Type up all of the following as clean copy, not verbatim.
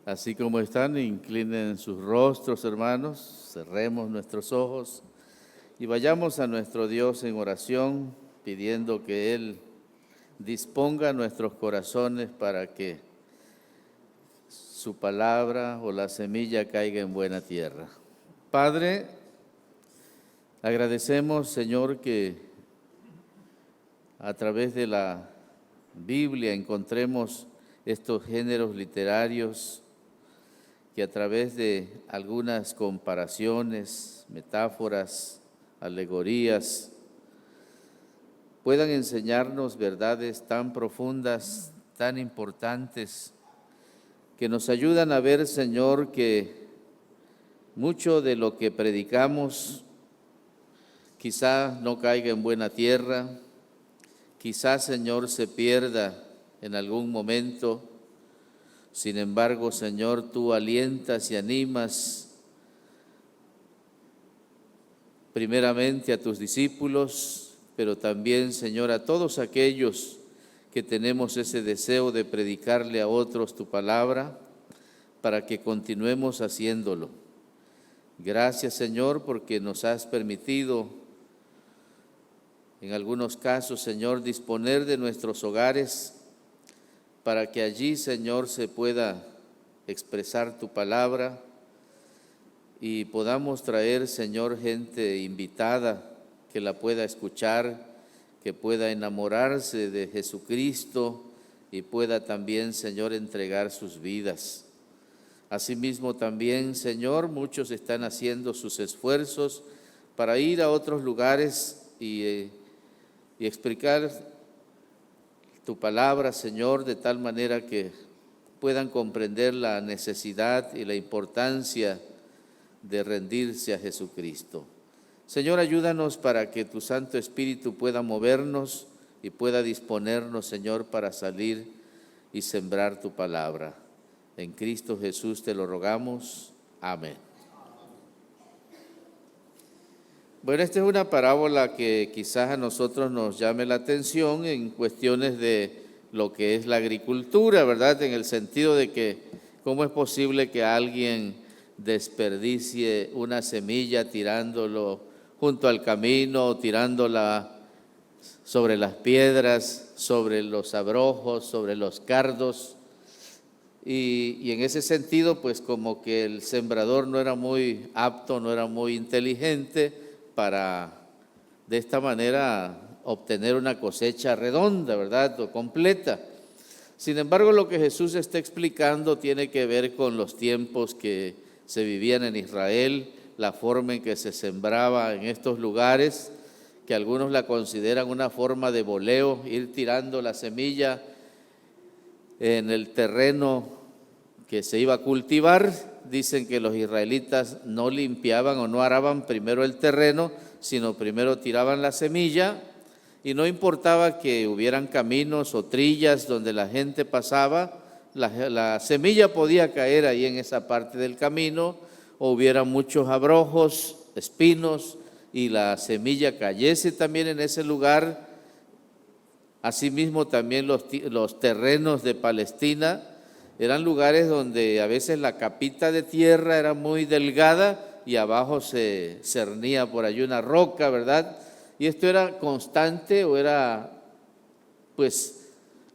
Así como están, inclinen sus rostros, hermanos, cerremos nuestros ojos y vayamos a nuestro Dios en oración, pidiendo que Él disponga nuestros corazones para que su palabra o la semilla caiga en buena tierra. Padre, agradecemos, Señor, que a través de la Biblia encontremos estos géneros literarios que a través de algunas comparaciones, metáforas, alegorías, puedan enseñarnos verdades tan profundas, tan importantes, que nos ayudan a ver, Señor, que mucho de lo que predicamos quizá no caiga en buena tierra, quizá, Señor, se pierda en algún momento. Sin embargo, Señor, tú alientas y animas primeramente a tus discípulos, pero también, Señor, a todos aquellos que tenemos ese deseo de predicarle a otros tu palabra, para que continuemos haciéndolo. Gracias, Señor, porque nos has permitido, en algunos casos, Señor, disponer de nuestros hogares para que allí, Señor, se pueda expresar tu palabra y podamos traer, Señor, gente invitada que la pueda escuchar, que pueda enamorarse de Jesucristo y pueda también, Señor, entregar sus vidas. Asimismo también, Señor, muchos están haciendo sus esfuerzos para ir a otros lugares y explicar tu palabra, Señor, de tal manera que puedan comprender la necesidad y la importancia de rendirse a Jesucristo. Señor, ayúdanos para que tu Santo Espíritu pueda movernos y pueda disponernos, Señor, para salir y sembrar tu palabra. En Cristo Jesús te lo rogamos. Amén. Bueno, esta es una parábola que quizás a nosotros nos llame la atención en cuestiones de lo que es la agricultura, ¿verdad? En el sentido de que cómo es posible que alguien desperdicie una semilla tirándolo junto al camino, tirándola sobre las piedras, sobre los abrojos, sobre los cardos. Y en ese sentido, pues como que el sembrador no era muy apto, no era muy inteligente para de esta manera obtener una cosecha redonda, ¿verdad?, o completa. Sin embargo, lo que Jesús está explicando tiene que ver con los tiempos que se vivían en Israel, la forma en que se sembraba en estos lugares, que algunos la consideran una forma de voleo, ir tirando la semilla en el terreno que se iba a cultivar. Dicen que los israelitas no limpiaban o no araban primero el terreno, sino primero tiraban la semilla, y no importaba que hubieran caminos o trillas donde la gente pasaba, la semilla podía caer ahí en esa parte del camino, o hubiera muchos abrojos, espinos, y la semilla cayese también en ese lugar. Asimismo también los terrenos de Palestina eran lugares donde a veces la capita de tierra era muy delgada y abajo se cernía por allí una roca, ¿verdad? Y esto era constante o era pues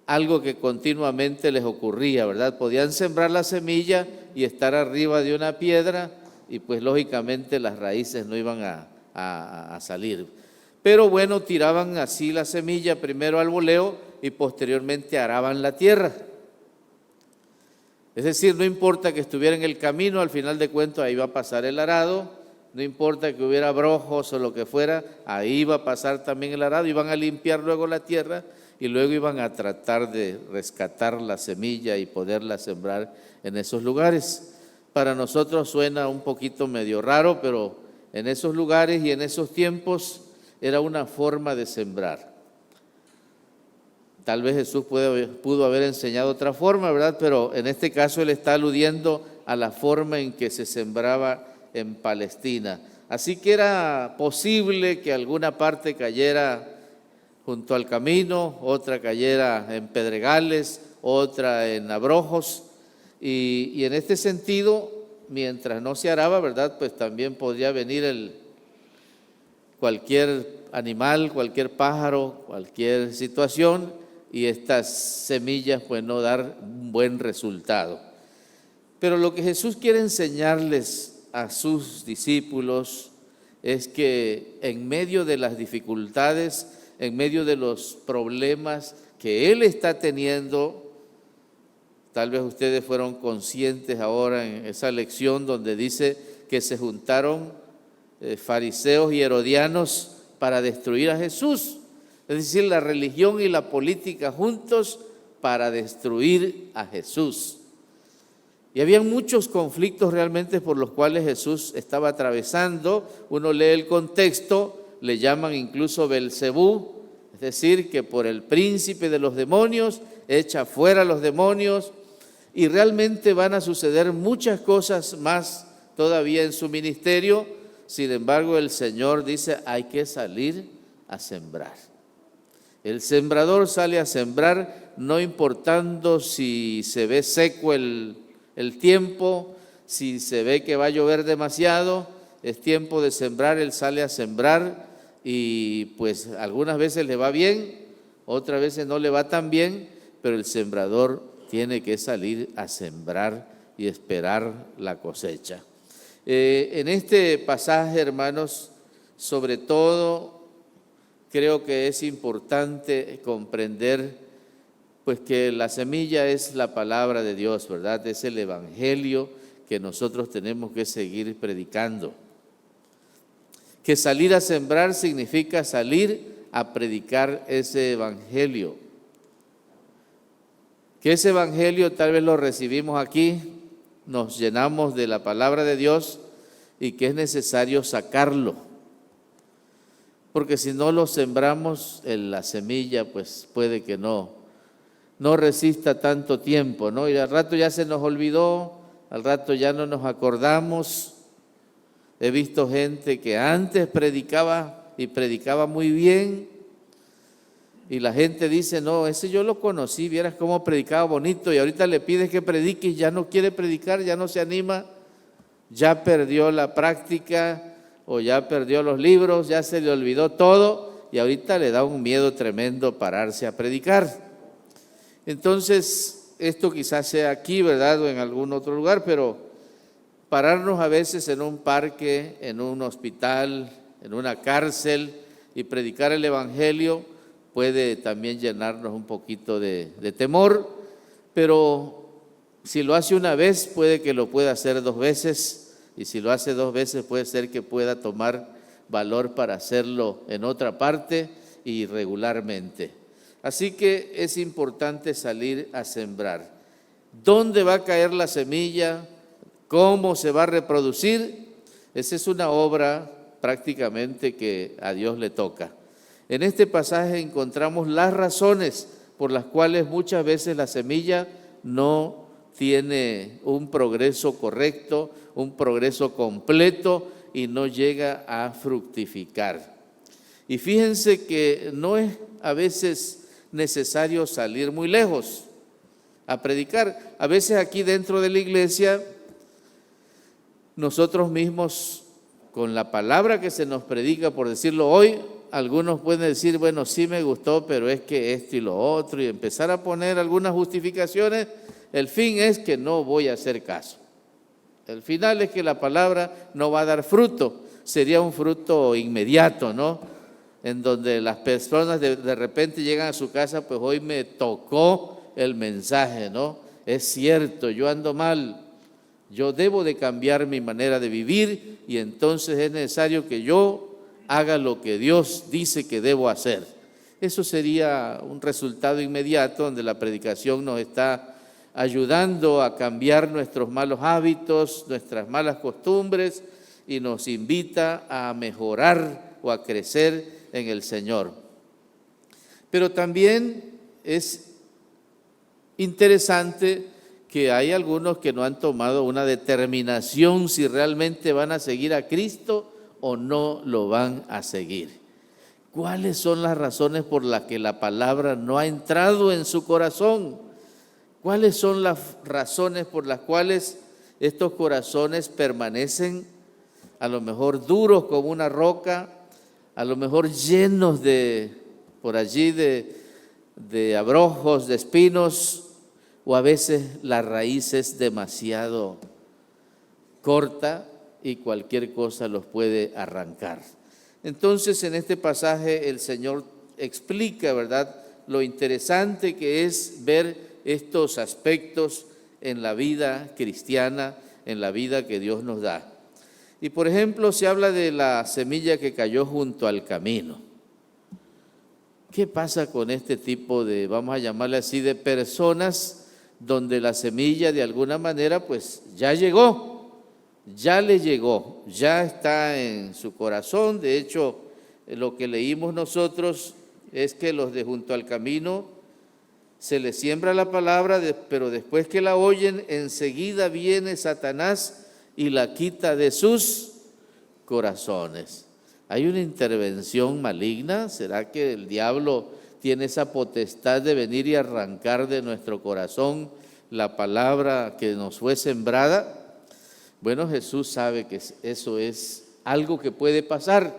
algo que continuamente les ocurría, ¿verdad? Podían sembrar la semilla y estar arriba de una piedra y pues lógicamente las raíces no iban a salir. Pero bueno, tiraban así la semilla primero al voleo y posteriormente araban la tierra. Es decir, no importa que estuviera en el camino, al final de cuentas ahí va a pasar el arado, no importa que hubiera brojos o lo que fuera, ahí va a pasar también el arado, iban a limpiar luego la tierra y luego iban a tratar de rescatar la semilla y poderla sembrar en esos lugares. Para nosotros suena un poquito medio raro, pero en esos lugares y en esos tiempos era una forma de sembrar. Tal vez Jesús pudo haber enseñado otra forma, ¿verdad? Pero en este caso él está aludiendo a la forma en que se sembraba en Palestina. Así que era posible que alguna parte cayera junto al camino, otra cayera en pedregales, otra en abrojos, Y en este sentido, mientras no se araba, ¿verdad?, pues también podría venir cualquier animal, cualquier pájaro, cualquier situación, y estas semillas pues no dar un buen resultado. Pero lo que Jesús quiere enseñarles a sus discípulos es que en medio de las dificultades, en medio de los problemas que Él está teniendo, tal vez ustedes fueron conscientes ahora en esa lección donde dice que se juntaron fariseos y herodianos para destruir a Jesús. Es decir, la religión y la política juntos para destruir a Jesús. Y había muchos conflictos realmente por los cuales Jesús estaba atravesando. Uno lee el contexto, le llaman incluso Belcebú, es decir, que por el príncipe de los demonios echa fuera a los demonios, y realmente van a suceder muchas cosas más todavía en su ministerio. Sin embargo, el Señor dice, hay que salir a sembrar. El sembrador sale a sembrar, no importando si se ve seco el tiempo, si se ve que va a llover demasiado, es tiempo de sembrar, Él sale a sembrar, y pues algunas veces le va bien, otras veces no le va tan bien, pero el sembrador tiene que salir a sembrar y esperar la cosecha. En este pasaje, hermanos, sobre todo creo que es importante comprender pues que la semilla es la palabra de Dios, ¿verdad? Es el evangelio que nosotros tenemos que seguir predicando. Que salir a sembrar significa salir a predicar ese evangelio. Que ese evangelio tal vez lo recibimos aquí, nos llenamos de la palabra de Dios y que es necesario sacarlo. Porque si no lo sembramos en la semilla, pues puede que no resista tanto tiempo, ¿no? Y al rato ya se nos olvidó, al rato ya no nos acordamos. He visto gente que antes predicaba y predicaba muy bien, y la gente dice, no, ese yo lo conocí, vieras cómo predicaba bonito, y ahorita le pides que predique y ya no quiere predicar, ya no se anima, ya perdió la práctica o ya perdió los libros, ya se le olvidó todo, y ahorita le da un miedo tremendo pararse a predicar. Entonces, esto quizás sea aquí, ¿verdad?, o en algún otro lugar, pero pararnos a veces en un parque, en un hospital, en una cárcel y predicar el evangelio puede también llenarnos un poquito de temor, pero si lo hace una vez puede que lo pueda hacer 2 veces, y si lo hace 2 veces puede ser que pueda tomar valor para hacerlo en otra parte y regularmente. Así que es importante salir a sembrar. ¿Dónde va a caer la semilla? ¿Cómo se va a reproducir? Esa es una obra prácticamente que a Dios le toca. En este pasaje encontramos las razones por las cuales muchas veces la semilla no tiene un progreso correcto, un progreso completo y no llega a fructificar. Y fíjense que no es a veces necesario salir muy lejos a predicar. A veces aquí dentro de la iglesia, nosotros mismos, con la palabra que se nos predica, por decirlo hoy, algunos pueden decir, bueno, sí me gustó, pero es que esto y lo otro, y empezar a poner algunas justificaciones. El fin es que no voy a hacer caso. El final es que la palabra no va a dar fruto, sería un fruto inmediato, ¿no? En donde las personas de repente llegan a su casa, pues hoy me tocó el mensaje, ¿no? Es cierto, yo ando mal, yo debo de cambiar mi manera de vivir y entonces es necesario que yo haga lo que Dios dice que debo hacer. Eso sería un resultado inmediato donde la predicación nos está ayudando a cambiar nuestros malos hábitos, nuestras malas costumbres y nos invita a mejorar o a crecer en el Señor. Pero también es interesante que hay algunos que no han tomado una determinación si realmente van a seguir a Cristo o no lo van a seguir. ¿Cuáles son las razones por las que la palabra no ha entrado en su corazón? ¿Cuáles son las razones por las cuales estos corazones permanecen a lo mejor duros como una roca, a lo mejor llenos por allí de abrojos, de espinos, o a veces la raíz es demasiado corta y cualquier cosa los puede arrancar? Entonces, en este pasaje el Señor explica, ¿verdad?, lo interesante que es ver estos aspectos en la vida cristiana, en la vida que Dios nos da. Y por ejemplo, se habla de la semilla que cayó junto al camino. ¿Qué pasa con este tipo de, vamos a llamarle así, de personas donde la semilla de alguna manera pues ya llegó, ya le llegó, ya está en su corazón? De hecho, lo que leímos nosotros es que los de junto al camino se les siembra la palabra, pero después que la oyen, enseguida viene Satanás y la quita de sus corazones. ¿Hay una intervención maligna? ¿Será que el diablo tiene esa potestad de venir y arrancar de nuestro corazón la palabra que nos fue sembrada? Bueno, Jesús sabe que eso es algo que puede pasar,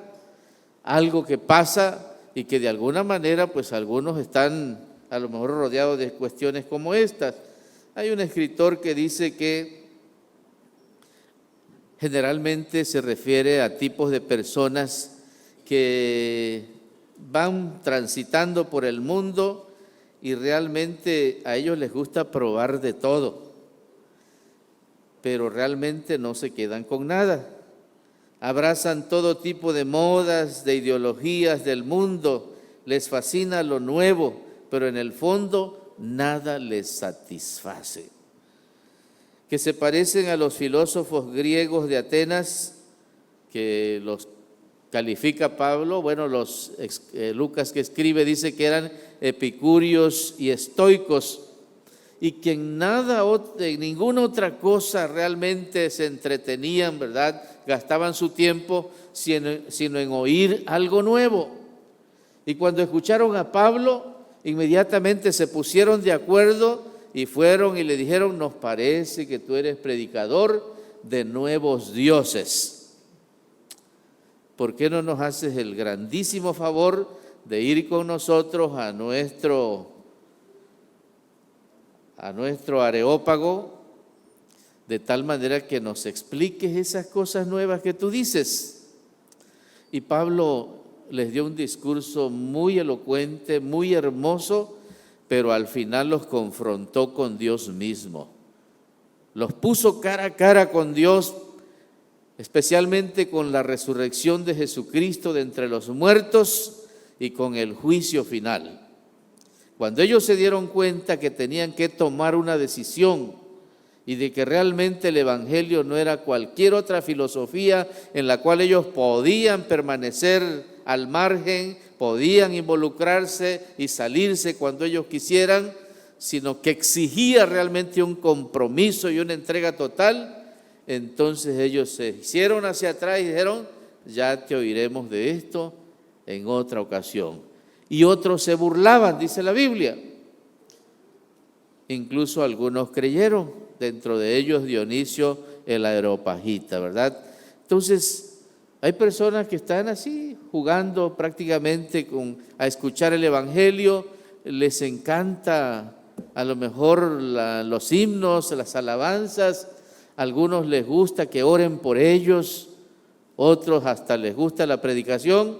algo que pasa y que de alguna manera pues algunos están a lo mejor rodeados de cuestiones como estas. Hay un escritor que dice que generalmente se refiere a tipos de personas que van transitando por el mundo y realmente a ellos les gusta probar de todo, pero realmente no se quedan con nada. Abrazan todo tipo de modas, de ideologías del mundo, les fascina lo nuevo, pero en el fondo nada les satisface. Que se parecen a los filósofos griegos de Atenas, que los califica Pablo, bueno, Lucas que escribe dice que eran epicúreos y estoicos, y que en ninguna otra cosa realmente se entretenían, ¿verdad? Gastaban su tiempo sino en oír algo nuevo. Y cuando escucharon a Pablo, inmediatamente se pusieron de acuerdo y fueron y le dijeron: nos parece que tú eres predicador de nuevos dioses. ¿Por qué no nos haces el grandísimo favor de ir con nosotros a nuestro Areópago, de tal manera que nos expliques esas cosas nuevas que tú dices? Y Pablo les dio un discurso muy elocuente, muy hermoso, pero al final los confrontó con Dios mismo. Los puso cara a cara con Dios, especialmente con la resurrección de Jesucristo de entre los muertos y con el juicio final. Cuando ellos se dieron cuenta que tenían que tomar una decisión y de que realmente el Evangelio no era cualquier otra filosofía en la cual ellos podían permanecer al margen, podían involucrarse y salirse cuando ellos quisieran, sino que exigía realmente un compromiso y una entrega total, entonces ellos se hicieron hacia atrás y dijeron: ya te oiremos de esto en otra ocasión. Y otros se burlaban, dice la Biblia. Incluso algunos creyeron, dentro de ellos Dionisio el Areopagita, ¿verdad? Entonces, hay personas que están así, jugando prácticamente a escuchar el Evangelio, les encanta a lo mejor los himnos, las alabanzas, a algunos les gusta que oren por ellos, otros hasta les gusta la predicación,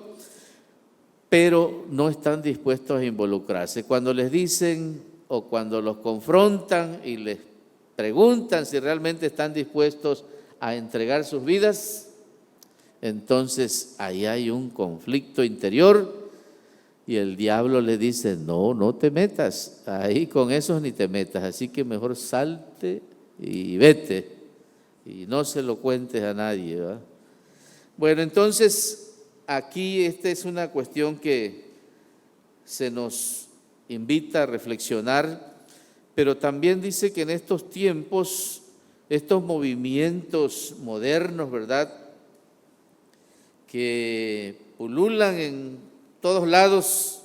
pero no están dispuestos a involucrarse. Cuando les dicen o cuando los confrontan y les preguntan si realmente están dispuestos a entregar sus vidas, entonces ahí hay un conflicto interior y el diablo le dice: no te metas, ahí con esos ni te metas, así que mejor salte y vete y no se lo cuentes a nadie, ¿verdad? Bueno, entonces aquí esta es una cuestión que se nos invita a reflexionar, pero también dice que en estos tiempos, estos movimientos modernos, ¿verdad?, que pululan en todos lados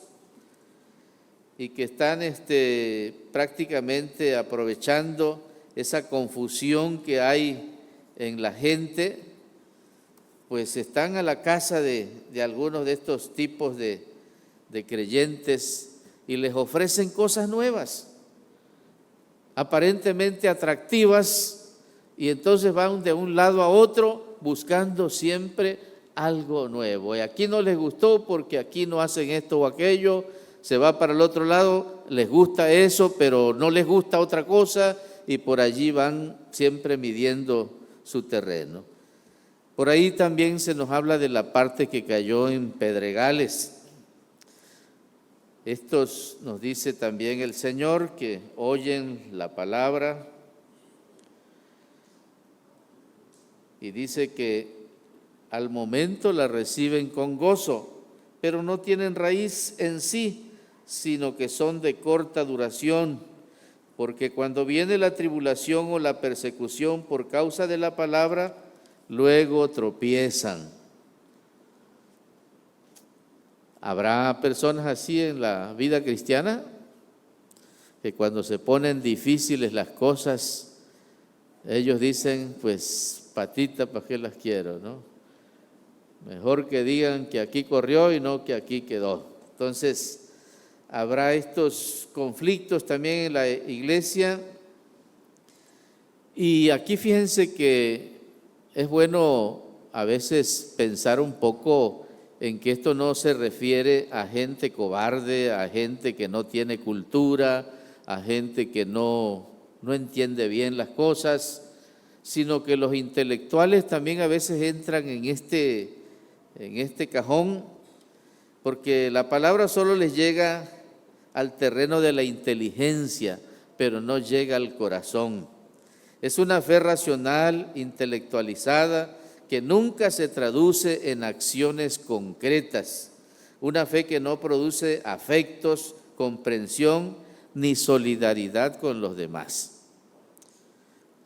y que están prácticamente aprovechando esa confusión que hay en la gente, pues están a la casa de algunos de estos tipos de creyentes y les ofrecen cosas nuevas, aparentemente atractivas, y entonces van de un lado a otro buscando siempre algo nuevo. Y aquí no les gustó porque aquí no hacen esto o aquello, se va para el otro lado, les gusta eso, pero no les gusta otra cosa, y por allí van siempre midiendo su terreno. Por ahí también se nos habla de la parte que cayó en pedregales. Estos nos dice también el Señor que oyen la palabra y dice que al momento la reciben con gozo, pero no tienen raíz en sí, sino que son de corta duración, porque cuando viene la tribulación o la persecución por causa de la palabra, luego tropiezan. ¿Habrá personas así en la vida cristiana? Que cuando se ponen difíciles las cosas, ellos dicen, pues patita, ¿para qué las quiero, no? Mejor que digan que aquí corrió y no que aquí quedó. Entonces, habrá estos conflictos también en la iglesia. Y aquí fíjense que es bueno a veces pensar un poco en que esto no se refiere a gente cobarde, a gente que no tiene cultura, a gente que no entiende bien las cosas, sino que los intelectuales también a veces entran en este cajón, porque la palabra solo les llega al terreno de la inteligencia, pero no llega al corazón. Es una fe racional, intelectualizada, que nunca se traduce en acciones concretas. Una fe que no produce afectos, comprensión, ni solidaridad con los demás.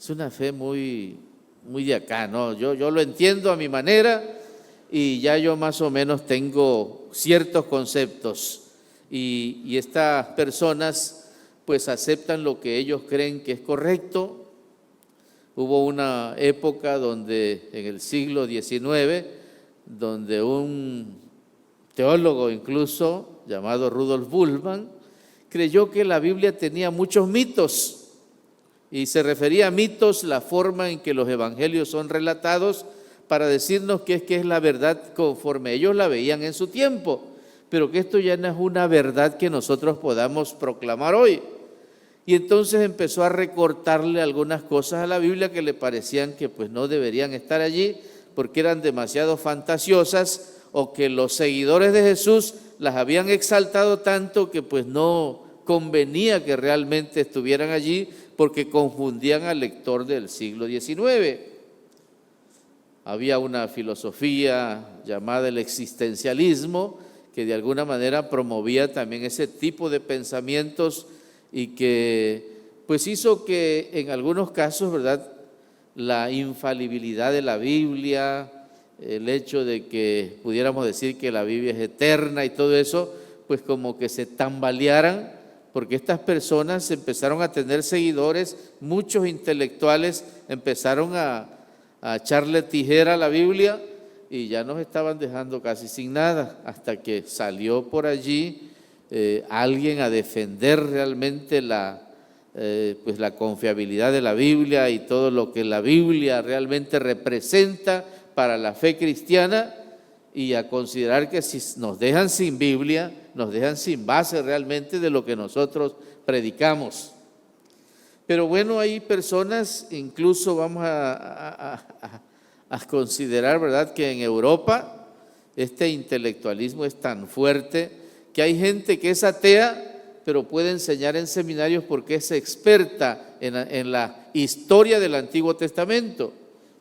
Es una fe muy de acá, ¿no? Yo lo entiendo a mi manera y ya yo más o menos tengo ciertos conceptos. Y estas personas pues aceptan lo que ellos creen que es correcto. Hubo una época donde en el siglo XIX, donde un teólogo incluso llamado Rudolf Bultmann creyó que la Biblia tenía muchos mitos, y se refería a mitos la forma en que los evangelios son relatados para decirnos que es la verdad conforme ellos la veían en su tiempo, pero que esto ya no es una verdad que nosotros podamos proclamar hoy. Y entonces empezó a recortarle algunas cosas a la Biblia que le parecían que pues no deberían estar allí porque eran demasiado fantasiosas, o que los seguidores de Jesús las habían exaltado tanto que pues no convenía que realmente estuvieran allí, porque confundían al lector del siglo XIX. Había una filosofía llamada el existencialismo que de alguna manera promovía también ese tipo de pensamientos y que pues hizo que en algunos casos, ¿verdad?, la infalibilidad de la Biblia, el hecho de que pudiéramos decir que la Biblia es eterna y todo eso, pues como que se tambalearan, porque estas personas empezaron a tener seguidores, muchos intelectuales empezaron a echarle tijera a la Biblia y ya nos estaban dejando casi sin nada, hasta que salió por allí alguien a defender realmente pues la confiabilidad de la Biblia y todo lo que la Biblia realmente representa para la fe cristiana, y a considerar que si nos dejan sin Biblia, nos dejan sin base realmente de lo que nosotros predicamos. Pero bueno, hay personas, incluso vamos a considerar, ¿verdad?, que en Europa este intelectualismo es tan fuerte que hay gente que es atea, pero puede enseñar en seminarios porque es experta en la historia del Antiguo Testamento.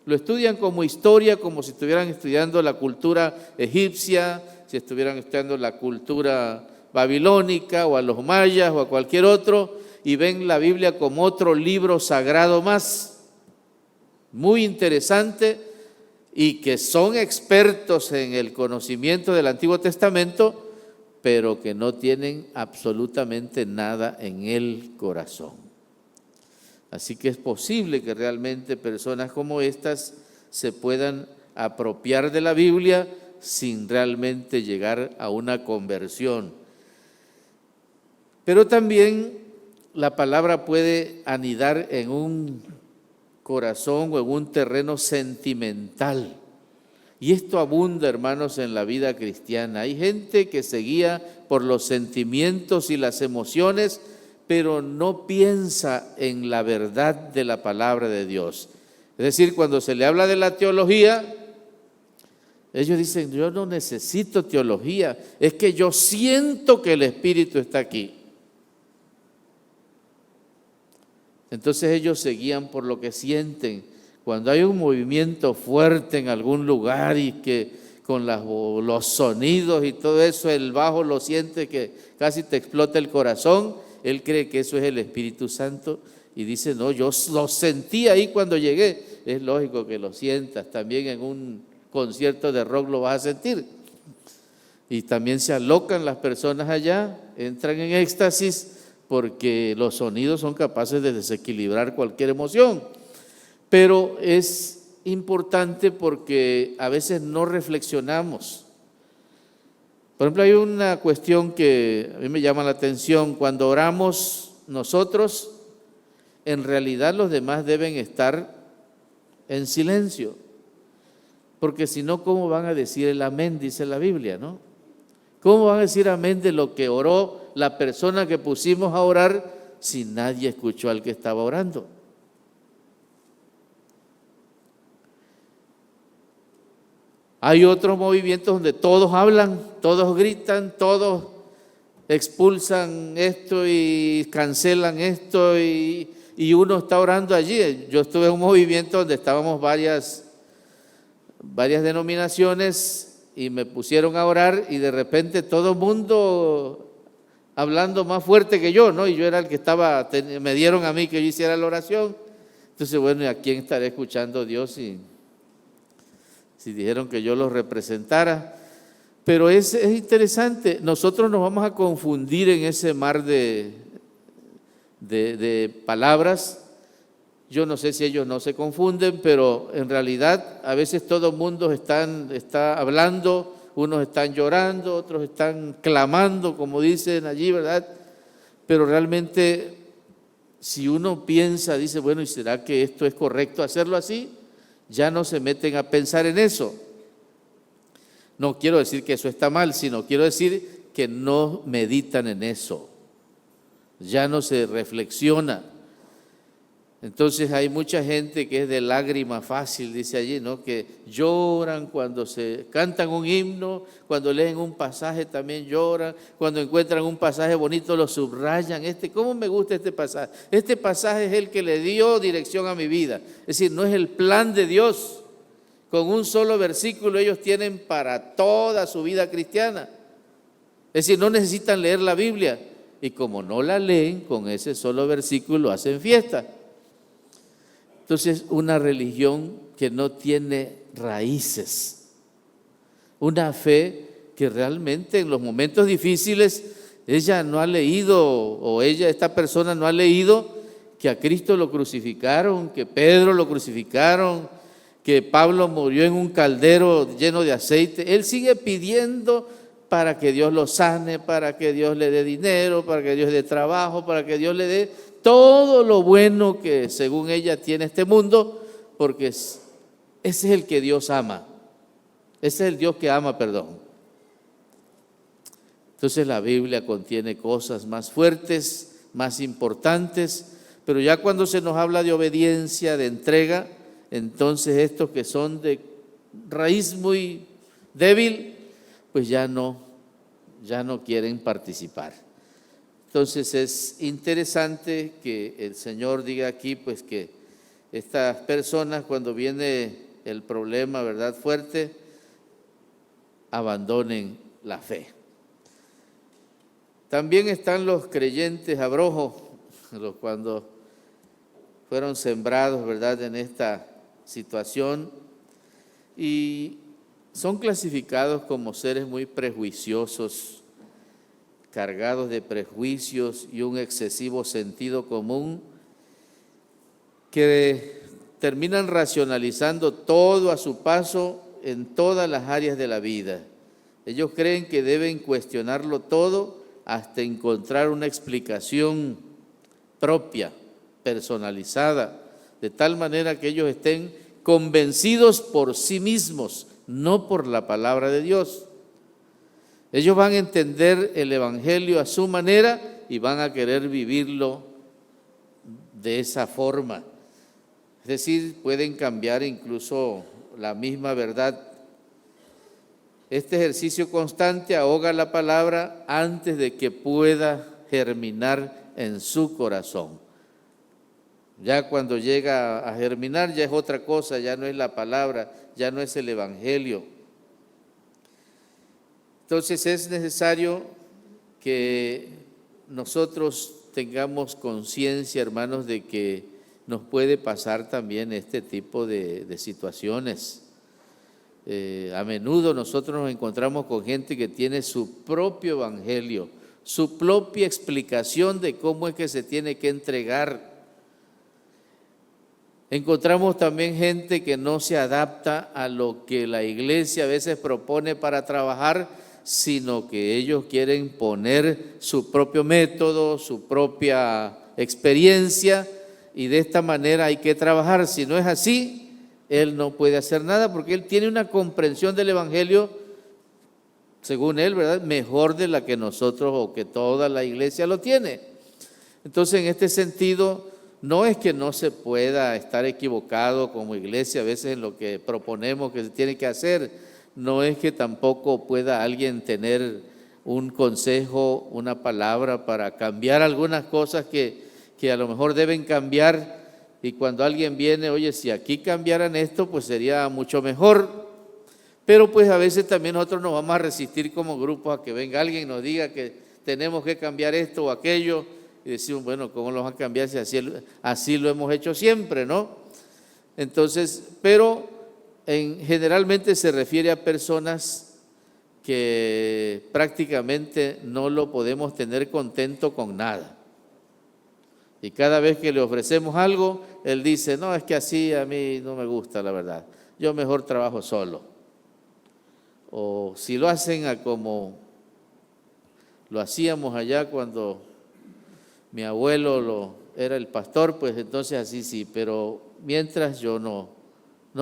Lo estudian como historia, como si estuvieran estudiando la cultura egipcia, si estuvieran estudiando la cultura babilónica, o a los mayas, o a cualquier otro, y ven la Biblia como otro libro sagrado más, muy interesante, y que son expertos en el conocimiento del Antiguo Testamento, pero que no tienen absolutamente nada en el corazón. Así que es posible que realmente personas como estas se puedan apropiar de la Biblia sin realmente llegar a una conversión. Pero también la palabra puede anidar en un corazón o en un terreno sentimental. Y esto abunda, hermanos, en la vida cristiana. Hay gente que se guía por los sentimientos y las emociones, pero no piensa en la verdad de la palabra de Dios. Es decir, cuando se le habla de la teología, ellos dicen, yo no necesito teología, es que yo siento que el Espíritu está aquí. Entonces ellos se guían por lo que sienten. Cuando hay un movimiento fuerte en algún lugar y que con los sonidos y todo eso, el bajo lo siente que casi te explota el corazón, él cree que eso es el Espíritu Santo y dice, no, yo lo sentí ahí cuando llegué. Es lógico que lo sientas, también en un concierto de rock lo vas a sentir. Y también se alocan las personas allá, entran en éxtasis porque los sonidos son capaces de desequilibrar cualquier emoción. Pero es importante porque a veces no reflexionamos. Por ejemplo, hay una cuestión que a mí me llama la atención. Cuando oramos nosotros, en realidad los demás deben estar en silencio. Porque si no, ¿cómo van a decir el amén? Dice la Biblia, ¿no? ¿Cómo van a decir amén de lo que oró la persona que pusimos a orar si nadie escuchó al que estaba orando? Hay otros movimientos donde todos hablan, todos gritan, todos expulsan esto y cancelan esto y uno está orando allí. Yo estuve en un movimiento donde estábamos varias denominaciones y me pusieron a orar y de repente todo el mundo hablando más fuerte que yo, ¿no? Y yo era el que me dieron a mí que yo hiciera la oración. Entonces, bueno, ¿y a quién estaré escuchando Dios si dijeron que yo los representara? Pero es interesante, nosotros nos vamos a confundir en ese mar de palabras. Yo no sé si ellos no se confunden, pero en realidad a veces todo el mundo está hablando, unos están llorando, otros están clamando, como dicen allí, ¿verdad? Pero realmente si uno piensa, dice, bueno, ¿y será que esto es correcto hacerlo así? Ya no se meten a pensar en eso. No quiero decir que eso está mal, sino quiero decir que no meditan en eso. Ya no se reflexiona. Entonces hay mucha gente que es de lágrima fácil, dice allí, ¿no? Que lloran cuando se cantan un himno, cuando leen un pasaje también lloran, cuando encuentran un pasaje bonito lo subrayan. ¿Cómo me gusta este pasaje? Este pasaje es el que le dio dirección a mi vida. Es decir, no es el plan de Dios. Con un solo versículo ellos tienen para toda su vida cristiana. Es decir, no necesitan leer la Biblia. Y como no la leen, con ese solo versículo hacen fiesta. Entonces, una religión que no tiene raíces, una fe que realmente en los momentos difíciles ella no ha leído, esta persona no ha leído que a Cristo lo crucificaron, que Pedro lo crucificaron, que Pablo murió en un caldero lleno de aceite. Él sigue pidiendo para que Dios lo sane, para que Dios le dé dinero, para que Dios le dé trabajo, para que Dios le dé todo lo bueno que según ella tiene este mundo, porque ese es el que Dios ama. Ese es el Dios que ama, perdón. Entonces la Biblia contiene cosas más fuertes, más importantes, pero ya cuando se nos habla de obediencia, de entrega, entonces estos que son de raíz muy débil, pues ya no quieren participar. Entonces es interesante que el Señor diga aquí, pues que estas personas cuando viene el problema, ¿verdad?, fuerte, abandonen la fe. También están los creyentes abrojos, cuando fueron sembrados, ¿verdad?, en esta situación y son clasificados como seres muy prejuiciosos, cargados de prejuicios y un excesivo sentido común, que terminan racionalizando todo a su paso en todas las áreas de la vida. Ellos creen que deben cuestionarlo todo hasta encontrar una explicación propia, personalizada, de tal manera que ellos estén convencidos por sí mismos, no por la palabra de Dios. Ellos van a entender el Evangelio a su manera y van a querer vivirlo de esa forma. Es decir, pueden cambiar incluso la misma verdad. Este ejercicio constante ahoga la palabra antes de que pueda germinar en su corazón. Ya cuando llega a germinar ya es otra cosa, ya no es la palabra, ya no es el Evangelio. Entonces es necesario que nosotros tengamos conciencia, hermanos, de que nos puede pasar también este tipo de situaciones. A menudo nosotros nos encontramos con gente que tiene su propio evangelio, su propia explicación de cómo es que se tiene que entregar. Encontramos también gente que no se adapta a lo que la iglesia a veces propone para trabajar, sino que ellos quieren poner su propio método, su propia experiencia, y de esta manera hay que trabajar. Si no es así, él no puede hacer nada porque él tiene una comprensión del evangelio, según él, ¿verdad?, mejor de la que nosotros o que toda la iglesia lo tiene. Entonces, en este sentido, no es que no se pueda estar equivocado como iglesia a veces en lo que proponemos que se tiene que hacer, no es que tampoco pueda alguien tener un consejo, una palabra para cambiar algunas cosas que a lo mejor deben cambiar, y cuando alguien viene, oye, si aquí cambiaran esto, pues sería mucho mejor. Pero pues a veces también nosotros nos vamos a resistir como grupo a que venga alguien y nos diga que tenemos que cambiar esto o aquello, y decimos, bueno, ¿cómo lo van a cambiar si así lo hemos hecho siempre, no? Entonces, pero generalmente se refiere a personas que prácticamente no lo podemos tener contento con nada. Y cada vez que le ofrecemos algo, él dice, no, es que así a mí no me gusta, la verdad. Yo mejor trabajo solo. O si lo hacen a como lo hacíamos allá cuando mi abuelo era el pastor, pues entonces así sí, pero mientras yo no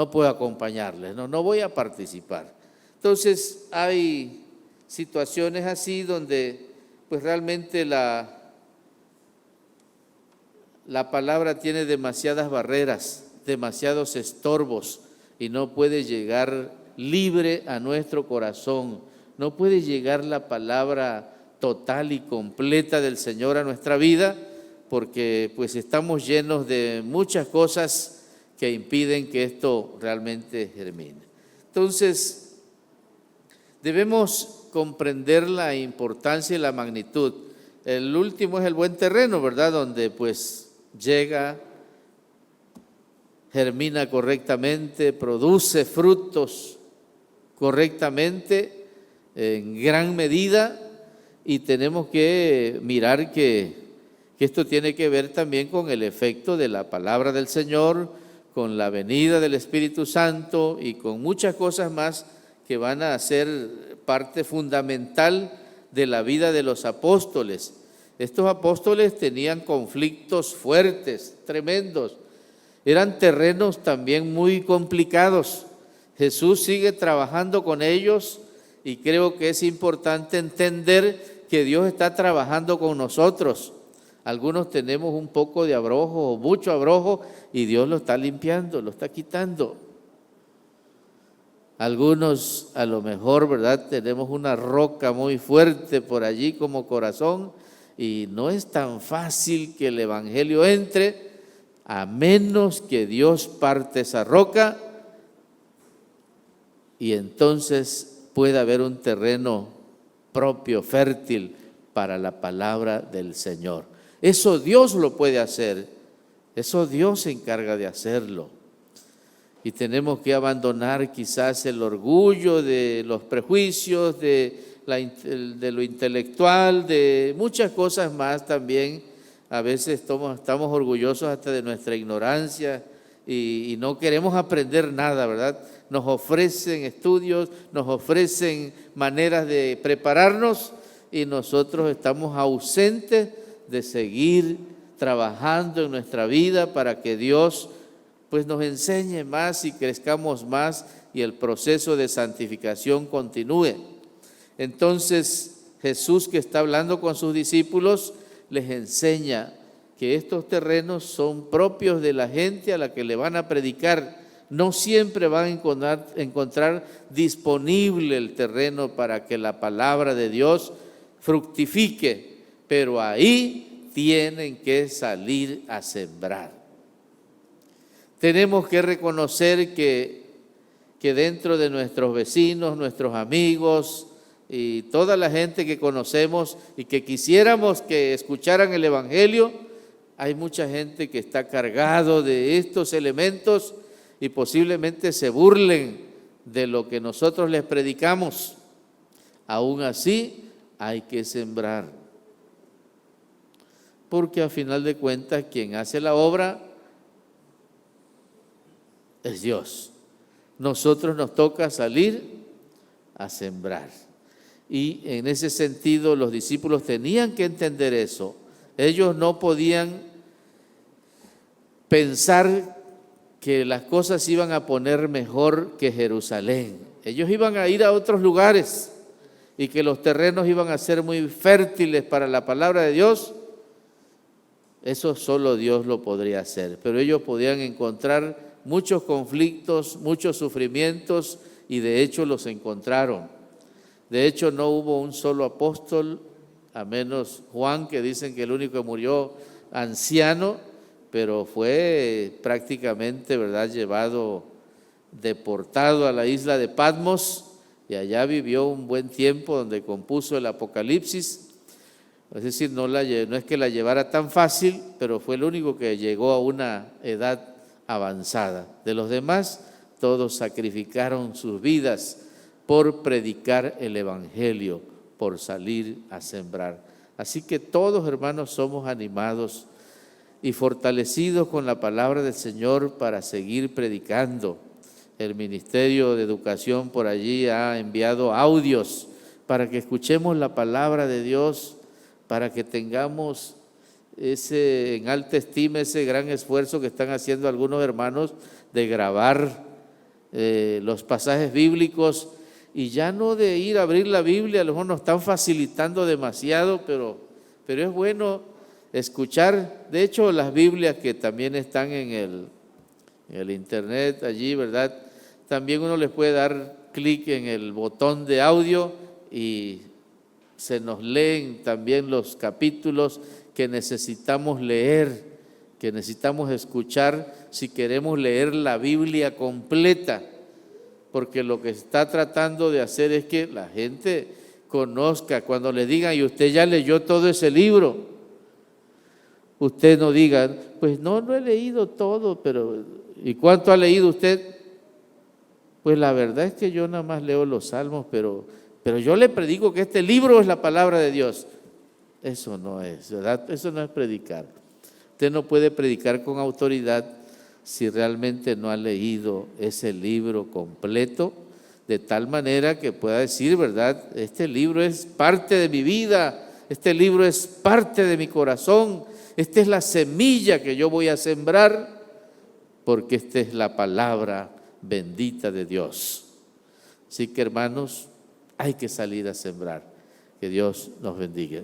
puedo acompañarles, no voy a participar. Entonces hay situaciones así donde pues realmente la palabra tiene demasiadas barreras, demasiados estorbos y no puede llegar libre a nuestro corazón, no puede llegar la palabra total y completa del Señor a nuestra vida, porque pues estamos llenos de muchas cosas que impiden que esto realmente germine. Entonces, debemos comprender la importancia y la magnitud. El último es el buen terreno, ¿verdad?, donde pues llega, germina correctamente, produce frutos correctamente en gran medida, y tenemos que mirar que esto tiene que ver también con el efecto de la palabra del Señor, con la venida del Espíritu Santo y con muchas cosas más que van a ser parte fundamental de la vida de los apóstoles. Estos apóstoles tenían conflictos fuertes, tremendos, eran terrenos también muy complicados. Jesús sigue trabajando con ellos y creo que es importante entender que Dios está trabajando con nosotros. Algunos tenemos un poco de abrojo o mucho abrojo y Dios lo está limpiando, lo está quitando. Algunos a lo mejor, ¿verdad?, tenemos una roca muy fuerte por allí como corazón y no es tan fácil que el evangelio entre a menos que Dios parte esa roca y entonces pueda haber un terreno propio, fértil para la palabra del Señor. Eso Dios lo puede hacer, eso Dios se encarga de hacerlo. Y tenemos que abandonar quizás el orgullo de los prejuicios, de de lo intelectual, de muchas cosas más también. A veces estamos orgullosos hasta de nuestra ignorancia y no queremos aprender nada, ¿verdad? Nos ofrecen estudios, nos ofrecen maneras de prepararnos y nosotros estamos ausentes de seguir trabajando en nuestra vida para que Dios pues nos enseñe más y crezcamos más y el proceso de santificación continúe. Entonces Jesús, que está hablando con sus discípulos, les enseña que estos terrenos son propios de la gente a la que le van a predicar. No siempre van a encontrar disponible el terreno para que la palabra de Dios fructifique, pero ahí tienen que salir a sembrar. Tenemos que reconocer que dentro de nuestros vecinos, nuestros amigos y toda la gente que conocemos y que quisiéramos que escucharan el Evangelio, hay mucha gente que está cargado de estos elementos y posiblemente se burlen de lo que nosotros les predicamos. Aún así, hay que sembrar. Porque a final de cuentas, quien hace la obra es Dios. Nosotros nos toca salir a sembrar. Y en ese sentido, los discípulos tenían que entender eso. Ellos no podían pensar que las cosas iban a poner mejor que Jerusalén. Ellos iban a ir a otros lugares y que los terrenos iban a ser muy fértiles para la palabra de Dios. Eso solo Dios lo podría hacer, pero ellos podían encontrar muchos conflictos, muchos sufrimientos y de hecho los encontraron. De hecho no hubo un solo apóstol, a menos Juan, que dicen que el único que murió anciano, pero fue prácticamente, ¿verdad?, llevado, deportado a la isla de Patmos y allá vivió un buen tiempo donde compuso el Apocalipsis. Es decir, no es que la llevara tan fácil, pero fue el único que llegó a una edad avanzada. De los demás, todos sacrificaron sus vidas por predicar el Evangelio, por salir a sembrar. Así que todos, hermanos, somos animados y fortalecidos con la palabra del Señor para seguir predicando. El Ministerio de Educación por allí ha enviado audios para que escuchemos la palabra de Dios, para que tengamos en alta estima ese gran esfuerzo que están haciendo algunos hermanos de grabar los pasajes bíblicos y ya no de ir a abrir la Biblia. A lo mejor nos están facilitando demasiado, pero es bueno escuchar. De hecho, las Biblias que también están en el internet allí, ¿verdad? También uno les puede dar clic en el botón de audio y se nos leen también los capítulos que necesitamos leer, que necesitamos escuchar si queremos leer la Biblia completa, porque lo que está tratando de hacer es que la gente conozca. Cuando le digan, y usted ya leyó todo ese libro, usted no diga, pues no he leído todo, pero ¿y cuánto ha leído usted? Pues la verdad es que yo nada más leo los salmos, pero yo le predico que este libro es la palabra de Dios. Eso no es, ¿verdad? Eso no es predicar. Usted no puede predicar con autoridad si realmente no ha leído ese libro completo, de tal manera que pueda decir, ¿verdad? Este libro es parte de mi vida, este libro es parte de mi corazón, esta es la semilla que yo voy a sembrar, porque esta es la palabra bendita de Dios. Así que, hermanos, hay que salir a sembrar. Que Dios nos bendiga.